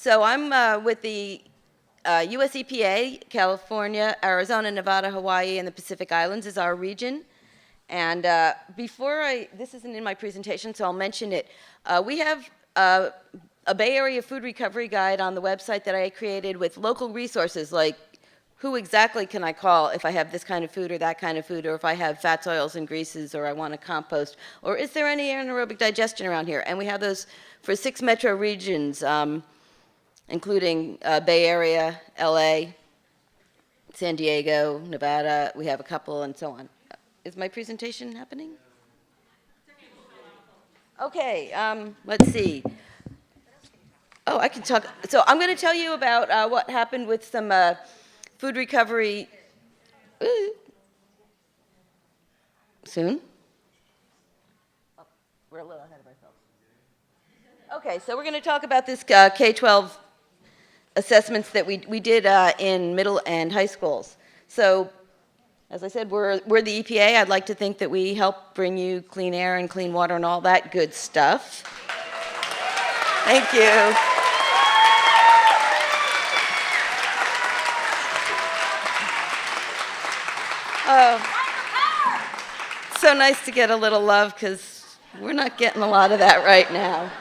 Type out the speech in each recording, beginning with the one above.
So I'm with the US EPA, California, Arizona, Nevada, Hawaii, and the Pacific Islands is our region. And this isn't in my presentation, so I'll mention it. We have a Bay Area food recovery guide on the website that I created with local resources like who exactly can I call if I have this kind of food or that kind of food, or if I have fats, oils, and greases, or I want to compost, or is there any anaerobic digestion around here? And we have those for 6 metro regions, including Bay Area, LA, San Diego, Nevada. We have a couple, and so on. Is my presentation happening? Okay, let's see. Oh, I can talk. So I'm going to tell you about what happened with some food recovery soon. Oh, we're a little ahead of ourselves. Okay, so we're going to talk about this K-12 assessments that we did in middle and high schools. So, as I said, we're the EPA. I'd like to think that we help bring you clean air and clean water and all that good stuff. Thank you. Oh, so nice to get a little love because we're not getting a lot of that right now.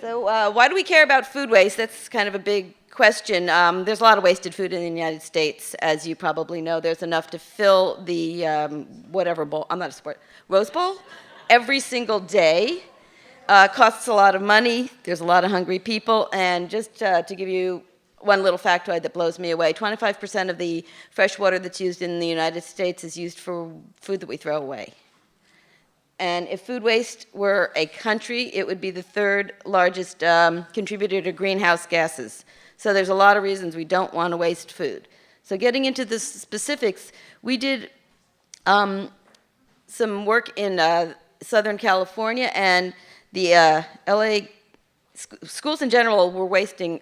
So why do we care about food waste? That's kind of a big question. There's a lot of wasted food in the United States, as you probably know. There's enough to fill the whatever bowl, I'm not a sport, Rose Bowl, every single day. Costs a lot of money. There's a lot of hungry people. And just to give you one little factoid that blows me away, 25% of the fresh water that's used in the United States is used for food that we throw away. And if food waste were a country, it would be the 3rd largest contributor to greenhouse gases. So there's a lot of reasons we don't want to waste food. So getting into the specifics, we did some work in Southern California, and the LA schools in general were wasting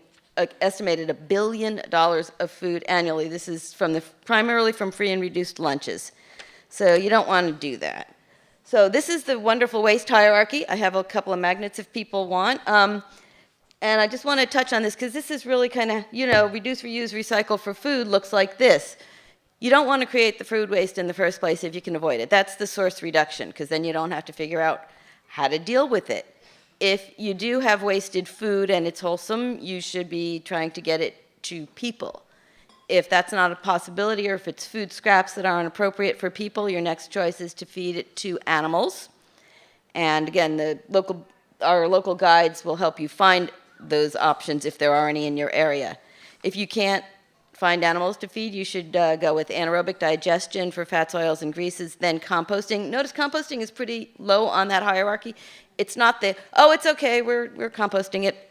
estimated $1 billion of food annually. This is primarily from free and reduced lunches. So you don't want to do that. So this is the wonderful waste hierarchy. I have a couple of magnets if people want. And I just want to touch on this because this is really kind of, reduce, reuse, recycle for food looks like this. You don't want to create the food waste in the first place if you can avoid it. That's the source reduction, because then you don't have to figure out how to deal with it. If you do have wasted food and it's wholesome, you should be trying to get it to people. If that's not a possibility, or if it's food scraps that aren't appropriate for people, your next choice is to feed it to animals. And again, our local guides will help you find those options if there are any in your area. If you can't find animals to feed, you should go with anaerobic digestion for fats, oils, and greases, then composting. Notice composting is pretty low on that hierarchy. It's not it's okay, we're composting it.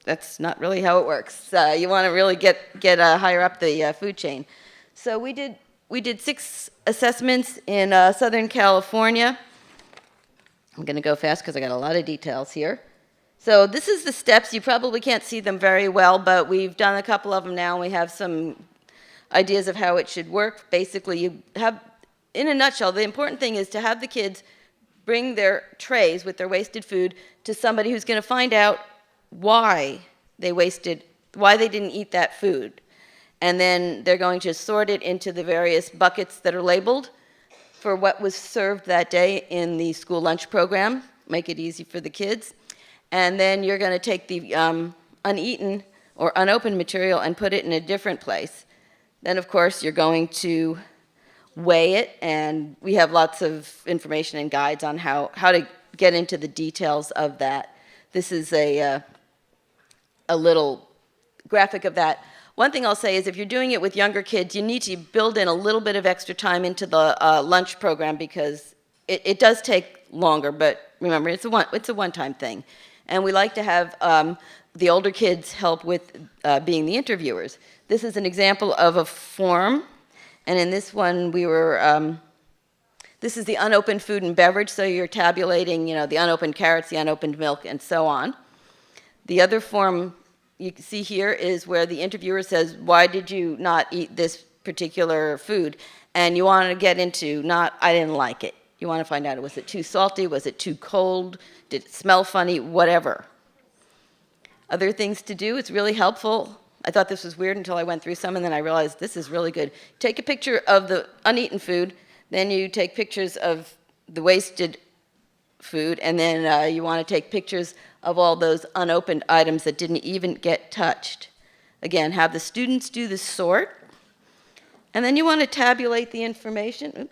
That's not really how it works. You want to really get higher up the food chain. So we did 6 assessments in Southern California. I'm going to go fast because I got a lot of details here. So this is the steps. You probably can't see them very well, but we've done a couple of them now, and we have some ideas of how it should work. Basically, you have, in a nutshell, the important thing is to have the kids bring their trays with their wasted food to somebody who's going to find out why they didn't eat that food. And then they're going to sort it into the various buckets that are labeled for what was served that day in the school lunch program, make it easy for the kids. And then you're going to take the uneaten or unopened material and put it in a different place. Then, of course, you're going to weigh it, and we have lots of information and guides on how to get into the details of that. This is a little graphic of that. One thing I'll say is if you're doing it with younger kids, you need to build in a little bit of extra time into the lunch program because it does take longer, but remember, it's a one-time thing. And we like to have the older kids help with being the interviewers. This is an example of a form, and in this one this is the unopened food and beverage, so you're tabulating, the unopened carrots, the unopened milk, and so on. The other form you can see here is where the interviewer says, why did you not eat this particular food? And you want to get into I didn't like it. You want to find out, was it too salty? Was it too cold? Did it smell funny? Whatever. Other things to do, it's really helpful. I thought this was weird until I went through some, and then I realized this is really good. Take a picture of the uneaten food, then you take pictures of the wasted food, and then you want to take pictures of all those unopened items that didn't even get touched. Again, have the students do the sort, and then you want to tabulate the information. Oops.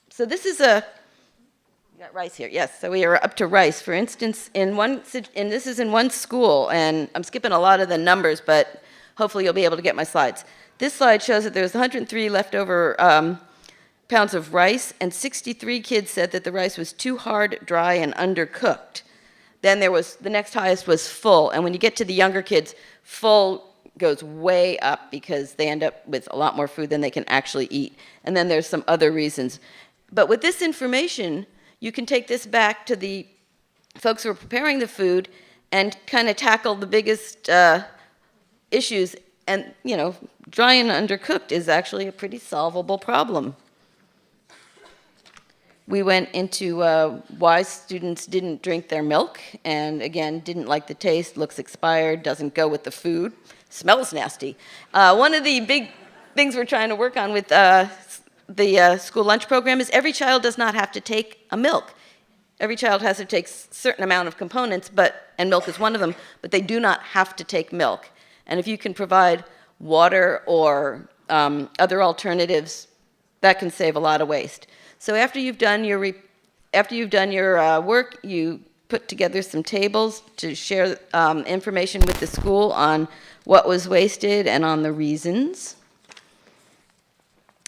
So this is you got rice here, yes, so we are up to rice. For instance, this is in one school, and I'm skipping a lot of the numbers, but hopefully you'll be able to get my slides. This slide shows that there's 103 leftover pounds of rice, and 63 kids said that the rice was too hard, dry, and undercooked. Then the next highest was full, and when you get to the younger kids, full goes way up because they end up with a lot more food than they can actually eat. And then there's some other reasons. But with this information, you can take this back to the folks who are preparing the food and kind of tackle the biggest issues. And, dry and undercooked is actually a pretty solvable problem. We went into why students didn't drink their milk, and again, didn't like the taste, looks expired, doesn't go with the food, smells nasty. One of the big things we're trying to work on with the school lunch program is every child does not have to take a milk. Every child has to take a certain amount of components, and milk is one of them, but they do not have to take milk. And if you can provide water or other alternatives, that can save a lot of waste. So after you've done your work, you put together some tables to share information with the school on what was wasted and on the reasons.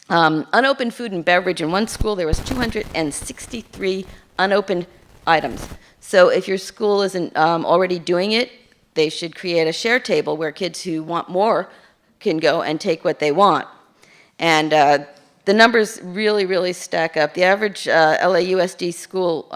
Unopened food and beverage. In one school, there was 263 unopened items. So if your school isn't already doing it, they should create a share table where kids who want more can go and take what they want. And the numbers really, really stack up. The average LAUSD school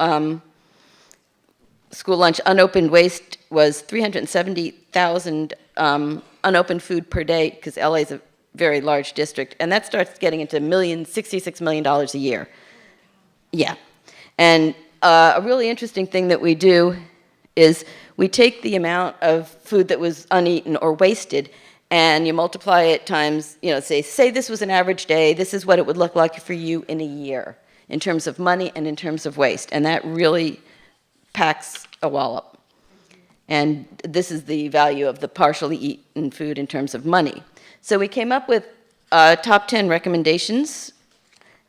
lunch unopened waste was 370,000 unopened food per day, because LA is a very large district, and that starts getting into $66 million a year. Yeah. And a really interesting thing that we do is we take the amount of food that was uneaten or wasted, and you multiply it times, say this was an average day, this is what it would look like for you in a year in terms of money and in terms of waste. And that really packs a wallop. And this is the value of the partially eaten food in terms of money. So we came up with top 10 recommendations,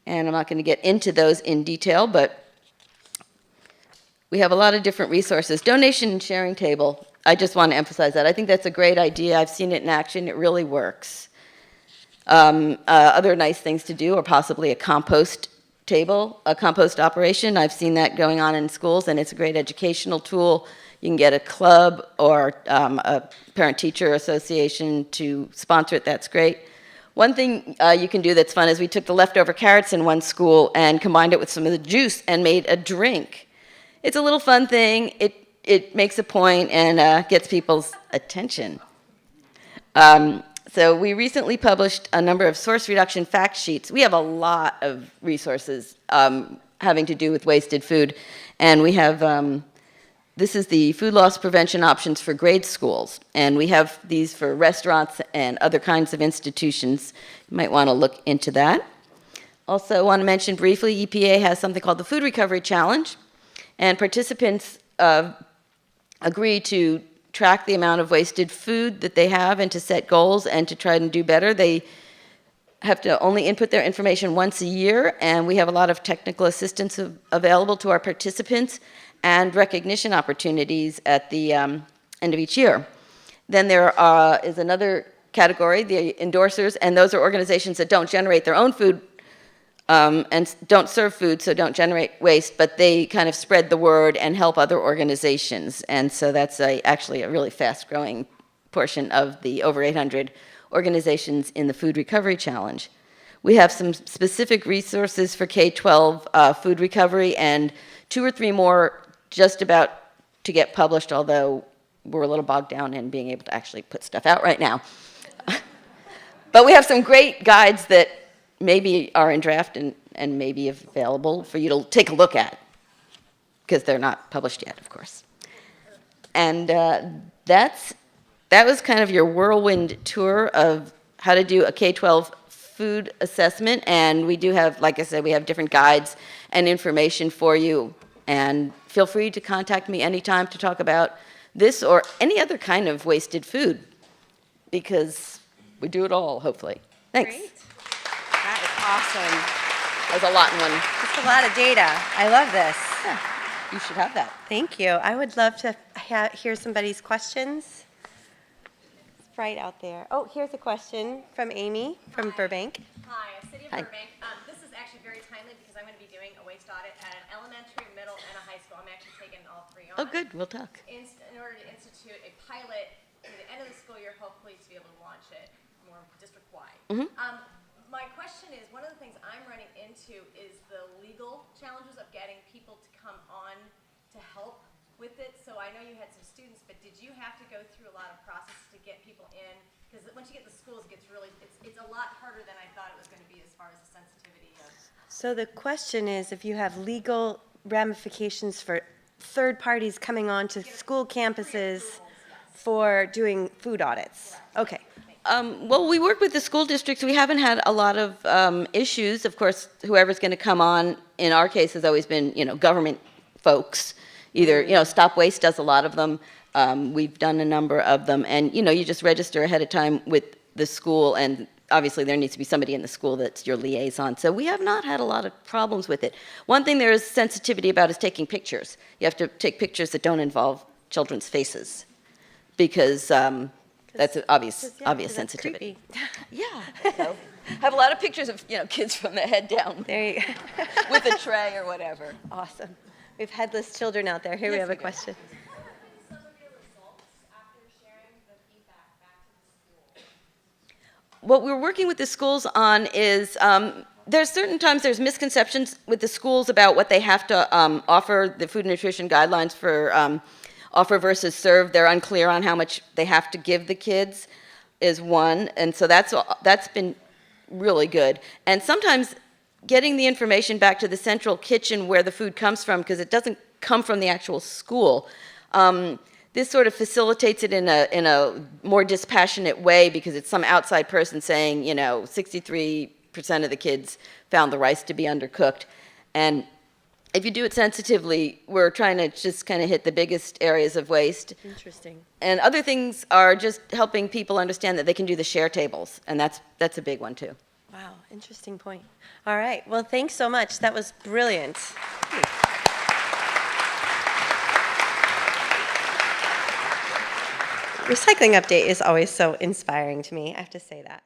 and I'm not going to get into those in detail, but we have a lot of different resources. Donation and sharing table. I just want to emphasize that. I think that's a great idea. I've seen it in action. It really works. Other nice things to do are possibly a compost table, a compost operation. I've seen that going on in schools, and it's a great educational tool. You can get a club or a parent-teacher association to sponsor it. That's great. One thing you can do that's fun is we took the leftover carrots in one school and combined it with some of the juice and made a drink. It's a little fun thing. It makes a point and gets people's attention. So we recently published a number of source reduction fact sheets. We have a lot of resources having to do with wasted food. And we have, this is the food loss prevention options for grade schools. And we have these for restaurants and other kinds of institutions. You might want to look into that. Also, I want to mention briefly, EPA has something called the Food Recovery Challenge. And participants agree to track the amount of wasted food that they have and to set goals and to try and do better. They have to only input their information once a year, and we have a lot of technical assistance available to our participants and recognition opportunities at the end of each year. Then there is another category, the endorsers, and those are organizations that don't generate their own food and don't serve food, so don't generate waste, but they kind of spread the word and help other organizations. And so that's actually a really fast-growing portion of the over 800 organizations in the Food Recovery Challenge. We have some specific resources for K-12 food recovery and 2 or 3 more just about to get published, although we're a little bogged down in being able to actually put stuff out right now. But we have some great guides that maybe are in draft and maybe available for you to take a look at, because they're not published yet, of course. And that was kind of your whirlwind tour of how to do a K-12 food assessment. And we do have, like I said, we have different guides and information for you. And feel free to contact me anytime to talk about this or any other kind of wasted food, because we do it all, hopefully. Thanks. Great. That is awesome. That was a lot in one. That's a lot of data. I love this. Yeah, you should have that. Thank you. I would love to hear somebody's questions. It's bright out there. Oh, here's a question from Amy from Burbank. Hi, City of Hi. Burbank. This is actually very timely because I'm going to be doing a waste audit at an elementary, middle, and a high school. I'm actually taking all three on. Oh, good. We'll talk. In order to institute a pilot at the end of the school year, hopefully to be able to launch it more district-wide. Mhm. My question is, one of the things I'm running into is the legal challenges of getting people to come on to help with it. So I know you had some students, but did you have to go through a lot of process to get people in? Because once you get the schools, it gets really, it's a lot harder than I thought it was going to be as far as the sensitivity of. So the question is if you have legal ramifications for third parties coming on to school campuses for doing food audits. Okay. Well, we work with the school districts. We haven't had a lot of issues. Of course, whoever's going to come on, in our case, has always been, government folks. Either, Stop Waste does a lot of them. We've done a number of them. And, you just register ahead of time with the school, and obviously there needs to be somebody in the school that's your liaison. So we have not had a lot of problems with it. One thing there is sensitivity about is taking pictures. You have to take pictures that don't involve children's faces, because that's an obvious sensitivity. Yeah. So, have a lot of pictures of kids from the head down There you go. with a tray or whatever. Awesome. We have headless children out there. Here we Yes, have a we do. question. Some of your results after sharing the feedback back to the school. What we're working with the schools on is there's certain times there's misconceptions with the schools about what they have to offer, the food and nutrition guidelines for offer versus serve. They're unclear on how much they have to give the kids is one, and so that's been really good. And sometimes getting the information back to the central kitchen where the food comes from, because it doesn't come from the actual school. This sort of facilitates it in a more dispassionate way, because it's some outside person saying, 63% of the kids found the rice to be undercooked. And if you do it sensitively, we're trying to just kind of hit the biggest areas of waste. Interesting. And other things are just helping people understand that they can do the share tables, and that's a big one too. Wow, interesting point. All right. Well, thanks so much. That was brilliant. Recycling Update is always so inspiring to me. I have to say that.